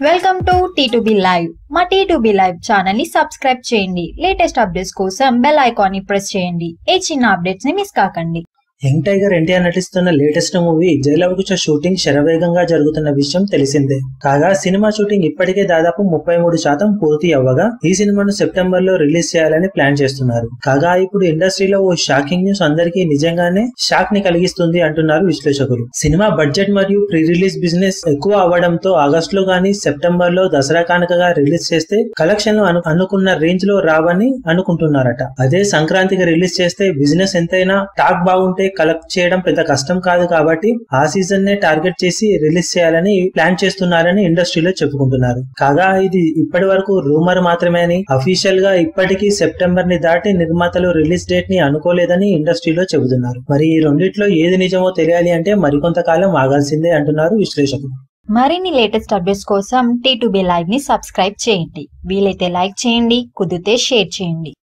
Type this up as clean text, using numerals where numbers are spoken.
Welcome to T2B live. మా T2B live channel ని subscribe చేయండి. లేటెస్ట్ అప్డేట్స్ కోసం బెల్ ఐకాన్ ని ప్రెస్ చేయండి. ఏ చిన్న అప్డేట్స్ ని మిస్ కాకండి. యంగ్ టైగర్ ఎన్టీఆర్ నటిస్తున్న లేటెస్ట్ మూవీ జైలవకుశ షూటింగ్ శరవేగంగా జరుగుతున్న విషయం తెలిసిందే. కాగా సినిమా షూటింగ్ ఇప్పటికే దాదాపు 33% పూర్తి అవ్వగా ఈ సినిమాను సెప్టెంబర్ లో రిలీజ్ చేయాలని ప్లాన్ చేస్తున్నారు. కాగా ఇప్పుడు ఇండస్ట్రీలో ఓ షాకింగ్ న్యూస్ అందరికీ నిజంగానే షాక్ ని కలిగిస్తుంది అంటున్నారు విశ్లేషకులు. సినిమా బడ్జెట్ మరియు ప్రీ రిలీజ్ బిజినెస్ ఎక్కువ అవ్వడంతో ఆగస్టులో గానీ సెప్టెంబర్ లో దసరా కానుకగా రిలీజ్ చేస్తే కలెక్షన్లు అనుకున్న రేంజ్ లో రావని అనుకుంటున్నారట. అదే సంక్రాంతికి రిలీజ్ చేస్తే బిజినెస్ ఎంతైనా టాక్ బాగుంటే కలెక్ట్ చేయడం పెద్ద కష్టం కాదు కాబట్టి ఆ సీజన్ నే టార్గెట్ చేసి రిలీజ్ చేయాలని ప్లాన్ చేస్తున్నారని ఇండస్ట్రీలో చెప్పుకుంటున్నారు. కాగా ఇది ఇప్పటి వరకు రూమర్ మాత్రమే అని అఫీషియల్ గా ఇప్పటికీ సెప్టెంబర్ ని దాటి నిర్మాతలు రిలీజ్ డేట్ ని అనుకోలేదని ఇండస్ట్రీలో చెబుతున్నారు. మరి ఈ రెండిట్లో ఏది నిజమో తెలియాలి అంటే మరికొంతకాలం ఆగాల్సిందే అంటున్నారు విశ్లేషకులు. మరిన్ని లేటెస్ట్ అప్డేట్స్ కోసం T2B లైవ్ ని సబ్స్క్రైబ్ చేయండి. వీలైతే లైక్ చేయండి, కుదిరితే షేర్ చేయండి.